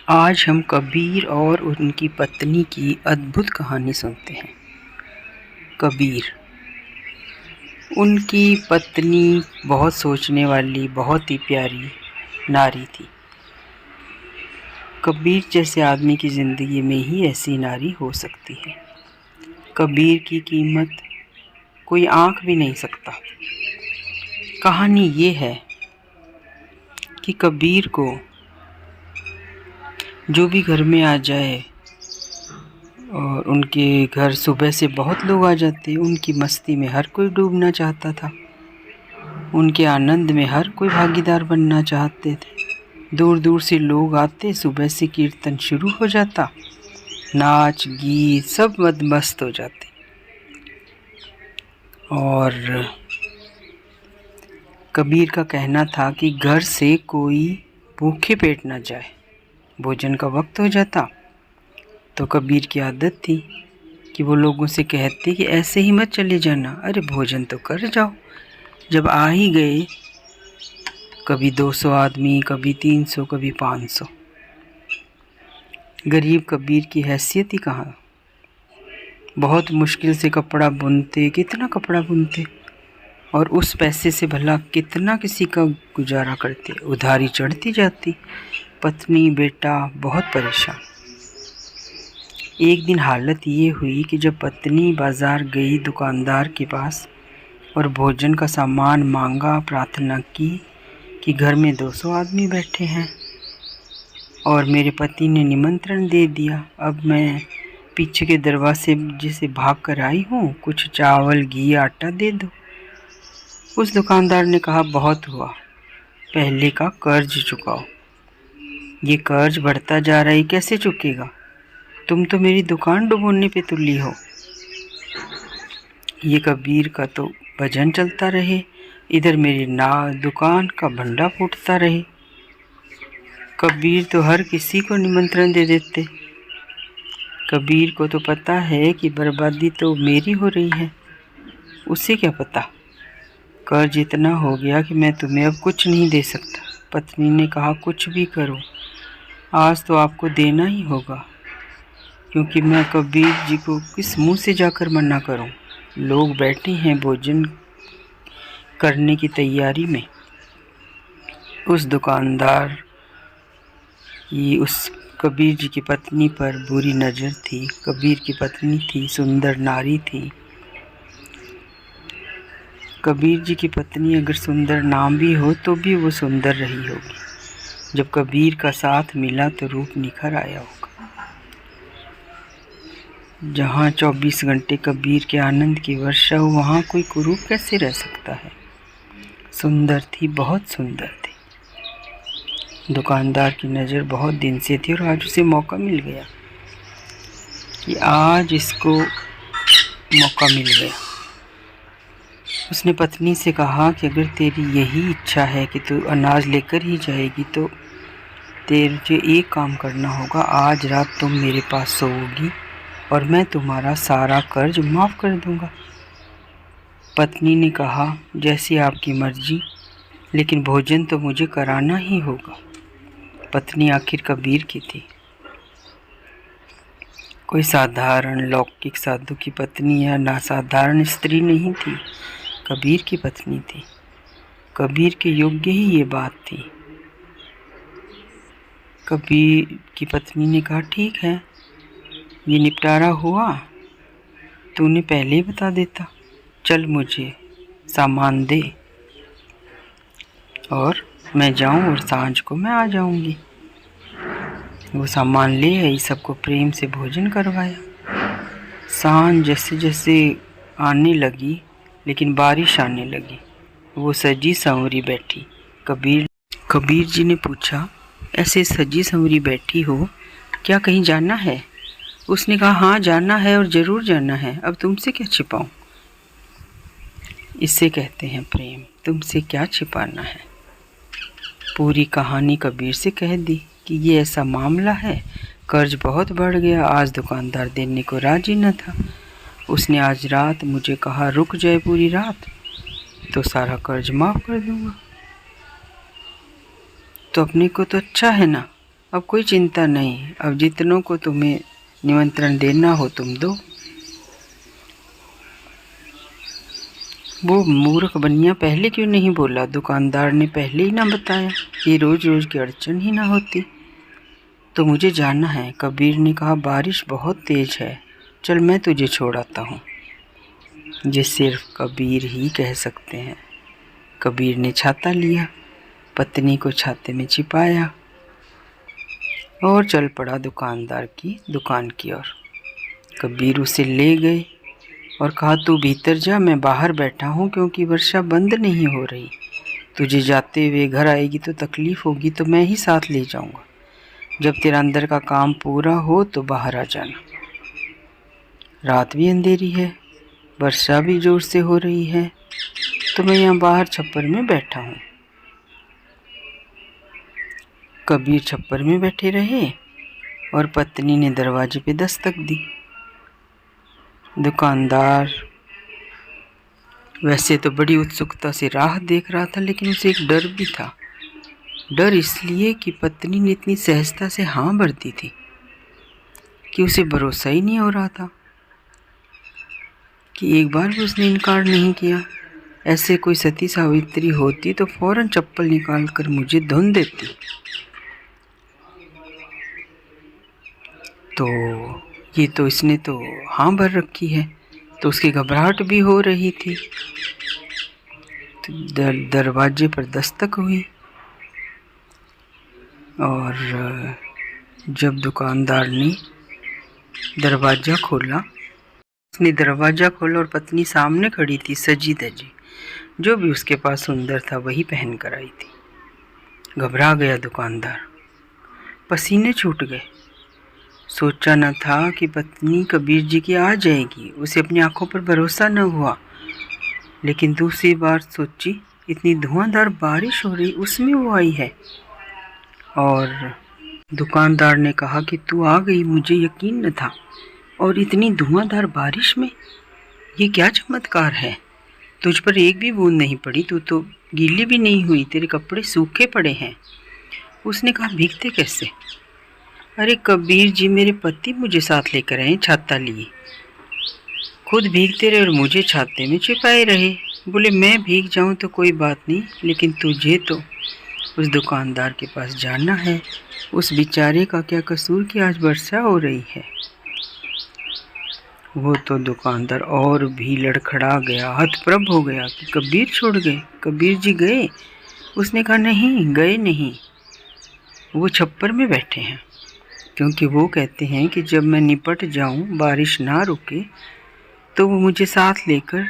आज हम कबीर और उनकी पत्नी की अद्भुत कहानी सुनते हैं। कबीर, उनकी पत्नी बहुत सोचने वाली, बहुत ही प्यारी नारी थी। कबीर जैसे आदमी की ज़िंदगी में ही ऐसी नारी हो सकती है। कबीर की कीमत कोई आंक भी नहीं सकता। कहानी ये है कि कबीर को जो भी घर में आ जाए, और उनके घर सुबह से बहुत लोग आ जाते, उनकी मस्ती में हर कोई डूबना चाहता था, उनके आनंद में हर कोई भागीदार बनना चाहते थे। दूर दूर से लोग आते, सुबह से कीर्तन शुरू हो जाता, नाच गीत सब मदमस्त हो जाते। और कबीर का कहना था कि घर से कोई भूखे पेट न जाए। भोजन का वक्त हो जाता तो कबीर की आदत थी कि वो लोगों से कहते कि ऐसे ही मत चले जाना, अरे भोजन तो कर जाओ। जब आ ही गए, कभी 200 आदमी, कभी 300, कभी 500। गरीब कबीर की हैसियत ही कहाँ। बहुत मुश्किल से कपड़ा बुनते, कितना कपड़ा बुनते, और उस पैसे से भला कितना किसी का गुजारा करते। उधारी चढ़ती जाती। पत्नी बेटा बहुत परेशान। एक दिन हालत ये हुई कि जब पत्नी बाज़ार गई दुकानदार के पास और भोजन का सामान मांगा, प्रार्थना की कि घर में 200 आदमी बैठे हैं और मेरे पति ने निमंत्रण दे दिया। अब मैं पीछे के दरवाजे से भाग कर आई हूँ, कुछ चावल घी आटा दे दो। उस दुकानदार ने कहा, बहुत हुआ, पहले का कर्ज चुकाओ। ये कर्ज बढ़ता जा रहा है, कैसे चुकेगा? तुम तो मेरी दुकान डुबोने पे तुली हो। ये कबीर का तो भजन चलता रहे, इधर मेरी दुकान का भंडा फूटता रहे। कबीर तो हर किसी को निमंत्रण दे देते। कबीर को तो पता है कि बर्बादी तो मेरी हो रही है, उसे क्या पता। कर्ज इतना हो गया कि मैं तुम्हें अब कुछ नहीं दे सकता। पत्नी ने कहा, कुछ भी करो, आज तो आपको देना ही होगा, क्योंकि मैं कबीर जी को किस मुंह से जाकर मना करूं। लोग बैठे हैं भोजन करने की तैयारी में। उस दुकानदार की उस कबीर जी की पत्नी पर बुरी नज़र थी। कबीर की पत्नी थी, सुंदर नारी थी। कबीर जी की पत्नी अगर सुंदर नाम भी हो तो भी वो सुंदर रही होगी। जब कबीर का साथ मिला तो रूप निखर आया होगा। जहाँ 24 घंटे कबीर के आनंद की वर्षा हो, वहाँ कोई कुरूप कैसे रह सकता है। सुंदर थी, बहुत सुंदर थी। दुकानदार की नज़र बहुत दिन से थी और आज उसे मौका मिल गया कि आज इसको मौका मिल गया। उसने पत्नी से कहा कि अगर तेरी यही इच्छा है कि तू अनाज लेकर ही जाएगी तो तुझे एक काम करना होगा। आज रात तुम मेरे पास सोओगी और मैं तुम्हारा सारा कर्ज माफ़ कर दूंगा। पत्नी ने कहा, जैसी आपकी मर्जी, लेकिन भोजन तो मुझे कराना ही होगा। पत्नी आखिर कबीर की थी, कोई साधारण लौकिक साधु की पत्नी या नासाधारण स्त्री नहीं थी, कबीर की पत्नी थी। कबीर के योग्य ही ये बात थी। कबीर की पत्नी ने कहा, ठीक है, ये निपटारा हुआ, तूने पहले ही बता देता। चल मुझे सामान दे और मैं जाऊं और सांझ को मैं आ जाऊंगी। वो सामान ले आई, सबको प्रेम से भोजन करवाया। सांझ जैसे जैसे आने लगी, लेकिन बारिश आने लगी। वो सजी संवरी बैठी। कबीर जी ने पूछा, ऐसे सजी संवरी बैठी हो, क्या कहीं जाना है? उसने कहा, हाँ जाना है और ज़रूर जाना है, अब तुमसे क्या छिपाऊं। इसे कहते हैं प्रेम, तुमसे क्या छिपाना है। पूरी कहानी कबीर से कह दी कि ये ऐसा मामला है, कर्ज बहुत बढ़ गया, आज दुकानदार देने को राजी न था। उसने आज रात मुझे कहा, रुक जाए पूरी रात तो सारा कर्ज माफ़ कर दूंगा। तो अपने को तो अच्छा है ना, अब कोई चिंता नहीं, अब जितनों को तुम्हें निमंत्रण देना हो तुम दो। वो मूर्ख बनिया पहले क्यों नहीं बोला? दुकानदार ने पहले ही ना बताया, ये रोज रोज की अड़चन ही ना होती। तो मुझे जाना है। कबीर ने कहा, बारिश बहुत तेज है, चल मैं तुझे छोड़ आता हूँ। ये सिर्फ कबीर ही कह सकते हैं। कबीर ने छाता लिया, पत्नी को छाते में छिपाया और चल पड़ा दुकानदार की दुकान की ओर। कबीर उसे ले गए और कहा, तू भीतर जा, मैं बाहर बैठा हूँ क्योंकि वर्षा बंद नहीं हो रही। तुझे जाते हुए घर आएगी तो तकलीफ होगी, तो मैं ही साथ ले जाऊँगा। जब तेरा अंदर का काम पूरा हो तो बाहर आ जाना। रात भी अंधेरी है, वर्षा भी जोर से हो रही है, तो मैं यहाँ बाहर छप्पर में बैठा हूँ। कबीर छप्पर में बैठे रहे और पत्नी ने दरवाजे पे दस्तक दी। दुकानदार वैसे तो बड़ी उत्सुकता से राह देख रहा था, लेकिन उसे एक डर भी था। डर इसलिए कि पत्नी ने इतनी सहजता से हाँ भर दी थी कि उसे भरोसा ही नहीं हो रहा था कि एक बार भी उसने इनकार नहीं किया। ऐसे कोई सती सावित्री होती तो फौरन चप्पल निकाल कर मुझे धुन देती। तो ये तो इसने तो हाँ भर रखी है, तो उसकी घबराहट भी हो रही थी। तो दरवाजे पर दस्तक हुई और जब दुकानदार ने दरवाज़ा खोला, उसने दरवाज़ा खोला और पत्नी सामने खड़ी थी, सजी धजी। जो भी उसके पास सुंदर था वही पहन कर आई थी। घबरा गया दुकानदार, पसीने छूट गए। सोचा न था कि पत्नी कबीर जी की आ जाएगी, उसे अपनी आंखों पर भरोसा न हुआ। लेकिन दूसरी बार सोची, इतनी धुआंधार बारिश हो रही, उसमें वो आई है। और दुकानदार ने कहा कि तू आ गई, मुझे यकीन न था, और इतनी धुआंधार बारिश में ये क्या चमत्कार है? तुझ पर एक भी बूंद नहीं पड़ी, तू तो गीली भी नहीं हुई, तेरे कपड़े सूखे पड़े हैं। उसने कहा, भीगते कैसे? अरे कबीर जी मेरे पति मुझे साथ लेकर आए, छाता लिए, खुद भीगते रहे और मुझे छाते में छिपाए रहे। बोले मैं भीग जाऊं तो कोई बात नहीं, लेकिन तुझे तो उस दुकानदार के पास जाना है। उस बेचारे का क्या कसूर कि आज वर्षा हो रही है? वो तो दुकानदार और भी लड़खड़ा गया, हतप्रभ हो गया कि कबीर छोड़ गए, कबीर जी गए? उसने कहा, नहीं गए नहीं, वो छप्पर में बैठे हैं, क्योंकि वो कहते हैं कि जब मैं निपट जाऊं, बारिश ना रुके, तो वो मुझे साथ लेकर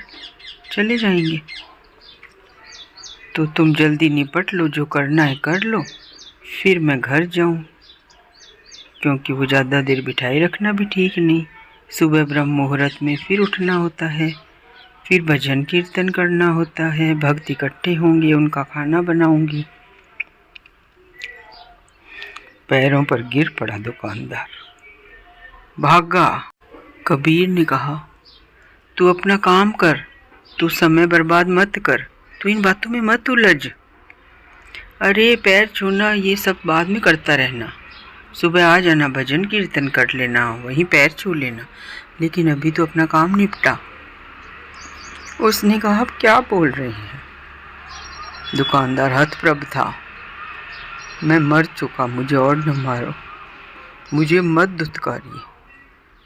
चले जाएंगे। तो तुम जल्दी निपट लो, जो करना है कर लो, फिर मैं घर जाऊं, क्योंकि वो ज़्यादा देर बिठाए रखना भी ठीक नहीं। सुबह ब्रह्म मुहूर्त में फिर उठना होता है, फिर भजन कीर्तन करना होता है, भक्त इकट्ठे होंगे, उनका खाना बनाऊंगी। पैरों पर गिर पड़ा दुकानदार, भागा। कबीर ने कहा, तू अपना काम कर, तू समय बर्बाद मत कर, तू इन बातों में मत उलझ। अरे पैर छूना ये सब बाद में करता रहना, सुबह आ जाना, भजन कीर्तन कर लेना, वहीं पैर छू लेना, लेकिन अभी तो अपना काम निपटा। उसने कहा, अब क्या बोल रहे हैं? दुकानदार हतप्रभ था, मैं मर चुका, मुझे और न मारो, मुझे मत धुतकारिए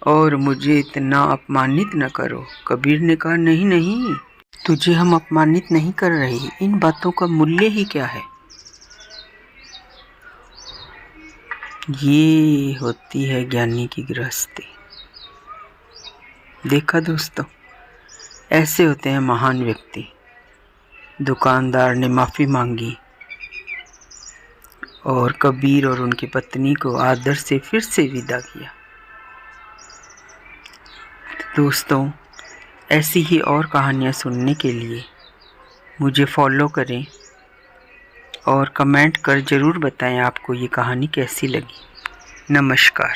और मुझे इतना अपमानित न करो। कबीर ने कहा, नहीं नहीं, तुझे हम अपमानित नहीं कर रहे, इन बातों का मूल्य ही क्या है? ये होती है ज्ञानी की गृहस्थी। देखा दोस्तों, ऐसे होते हैं महान व्यक्ति। दुकानदार ने माफ़ी मांगी और कबीर और उनकी पत्नी को आदर से फिर से विदा किया। तो दोस्तों, ऐसी ही और कहानियाँ सुनने के लिए मुझे फॉलो करें और कमेंट कर ज़रूर बताएं आपको ये कहानी कैसी लगी। नमस्कार।